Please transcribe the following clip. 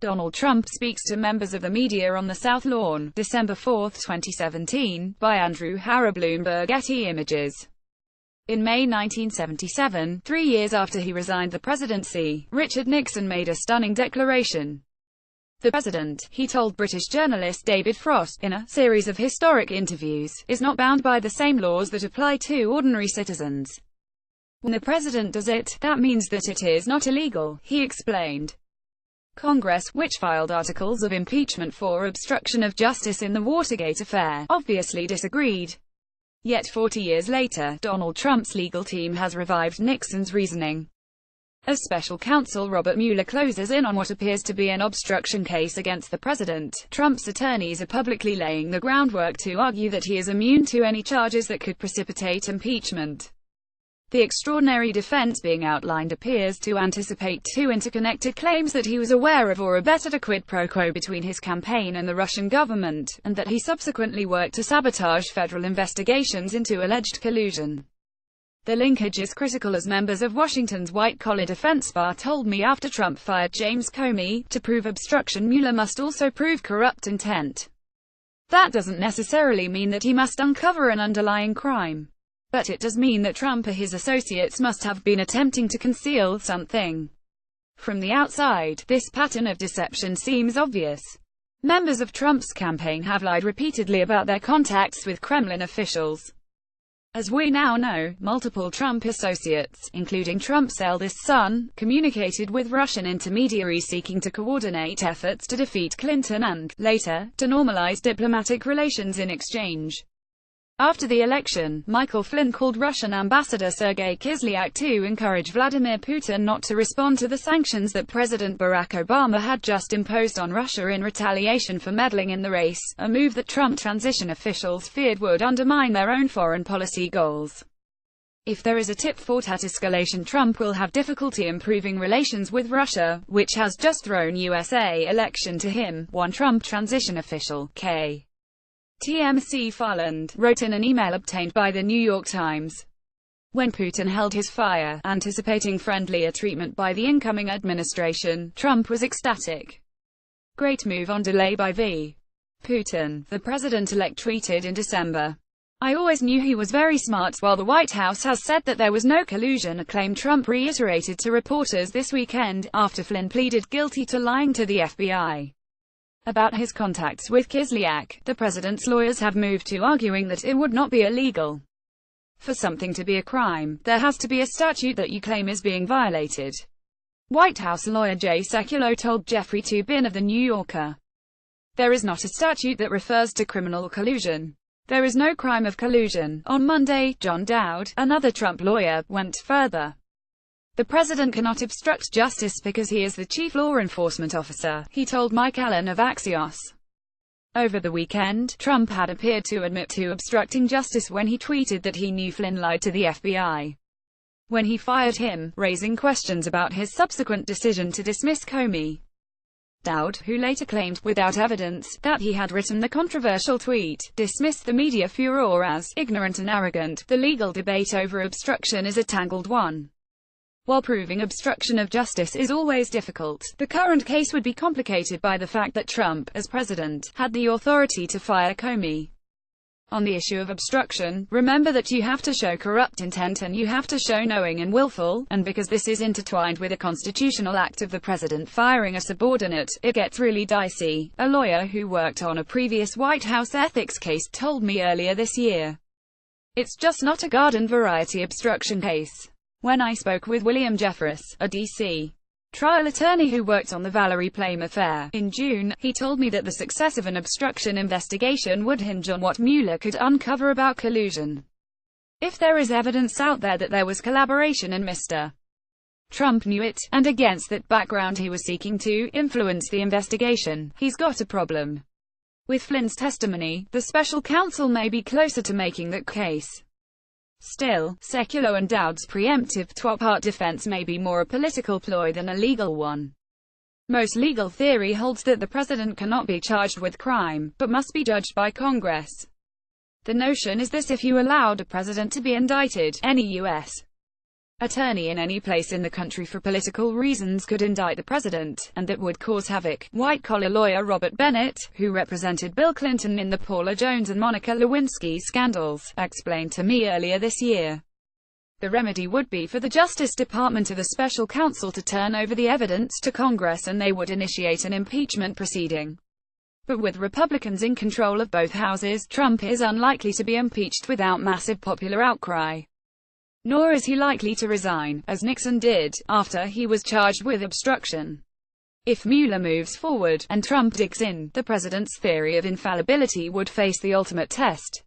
Donald Trump speaks to members of the media on the South Lawn, December 4, 2017, by Andrew Harrer, Bloomberg. Getty Images. In May 1977, 3 years after he resigned the presidency, Richard Nixon made a stunning declaration. The president, he told British journalist David Frost, in a series of historic interviews, is not bound by the same laws that apply to ordinary citizens. When the president does it, that means that it is not illegal, he explained. Congress, which filed articles of impeachment for obstruction of justice in the Watergate affair, obviously disagreed. Yet 40 years later, Donald Trump's legal team has revived Nixon's reasoning. As special counsel Robert Mueller closes in on what appears to be an obstruction case against the president, Trump's attorneys are publicly laying the groundwork to argue that he is immune to any charges that could precipitate impeachment. The extraordinary defense being outlined appears to anticipate two interconnected claims that he was aware of or abetted a quid pro quo between his campaign and the Russian government, and that he subsequently worked to sabotage federal investigations into alleged collusion. The linkage is critical, as members of Washington's white-collar defense bar told me after Trump fired James Comey. To prove obstruction, Mueller must also prove corrupt intent. That doesn't necessarily mean that he must uncover an underlying crime. But it does mean that Trump or his associates must have been attempting to conceal something. From the outside, this pattern of deception seems obvious. Members of Trump's campaign have lied repeatedly about their contacts with Kremlin officials. As we now know, multiple Trump associates, including Trump's eldest son, communicated with Russian intermediaries seeking to coordinate efforts to defeat Clinton and, later, to normalize diplomatic relations in exchange. After the election, Michael Flynn called Russian Ambassador Sergei Kislyak to encourage Vladimir Putin not to respond to the sanctions that President Barack Obama had just imposed on Russia in retaliation for meddling in the race, a move that Trump transition officials feared would undermine their own foreign policy goals. If there is a tit-for-tat escalation, Trump will have difficulty improving relations with Russia, which has just thrown USA election to him, one Trump transition official, K. TMC Farland, wrote in an email obtained by the New York Times. When Putin held his fire, anticipating friendlier treatment by the incoming administration, Trump was ecstatic. Great move on delay by V. Putin, the president-elect tweeted in December. I always knew he was very smart. While the White House has said that there was no collusion, a claim Trump reiterated to reporters this weekend, after Flynn pleaded guilty to lying to the FBI. About his contacts with Kislyak, the president's lawyers have moved to arguing that it would not be illegal. For something to be a crime, there has to be a statute that you claim is being violated. White House lawyer Jay Sekulow told Jeffrey Toobin of The New Yorker. There is not a statute that refers to criminal collusion. There is no crime of collusion. On Monday, John Dowd, another Trump lawyer, went further. The president cannot obstruct justice because he is the chief law enforcement officer, he told Mike Allen of Axios. Over the weekend, Trump had appeared to admit to obstructing justice when he tweeted that he knew Flynn lied to the FBI when he fired him, raising questions about his subsequent decision to dismiss Comey. Dowd, who later claimed, without evidence, that he had written the controversial tweet, dismissed the media furor as ignorant and arrogant. The legal debate over obstruction is a tangled one. While proving obstruction of justice is always difficult, the current case would be complicated by the fact that Trump, as president, had the authority to fire Comey. On the issue of obstruction, remember that you have to show corrupt intent and you have to show knowing and willful, and because this is intertwined with a constitutional act of the president firing a subordinate, it gets really dicey, a lawyer who worked on a previous White House ethics case told me earlier this year. It's just not a garden variety obstruction case. When I spoke with William Jeffress, a D.C. trial attorney who worked on the Valerie Plame affair, in June, he told me that the success of an obstruction investigation would hinge on what Mueller could uncover about collusion. If there is evidence out there that there was collaboration and Mr. Trump knew it, and against that background he was seeking to influence the investigation, he's got a problem. With Flynn's testimony, the special counsel may be closer to making that case. Still, Sekulow and Dowd's preemptive two-part defense may be more a political ploy than a legal one. Most legal theory holds that the president cannot be charged with crime, but must be judged by Congress. The notion is this: if you allowed a president to be indicted, any U.S. attorney in any place in the country for political reasons could indict the president, and that would cause havoc. White-collar lawyer Robert Bennett, who represented Bill Clinton in the Paula Jones and Monica Lewinsky scandals, explained to me earlier this year. The remedy would be for the Justice Department or the special counsel to turn over the evidence to Congress and they would initiate an impeachment proceeding. But with Republicans in control of both houses, Trump is unlikely to be impeached without massive popular outcry. Nor is he likely to resign, as Nixon did, after he was charged with obstruction. If Mueller moves forward, and Trump digs in, the president's theory of infallibility would face the ultimate test.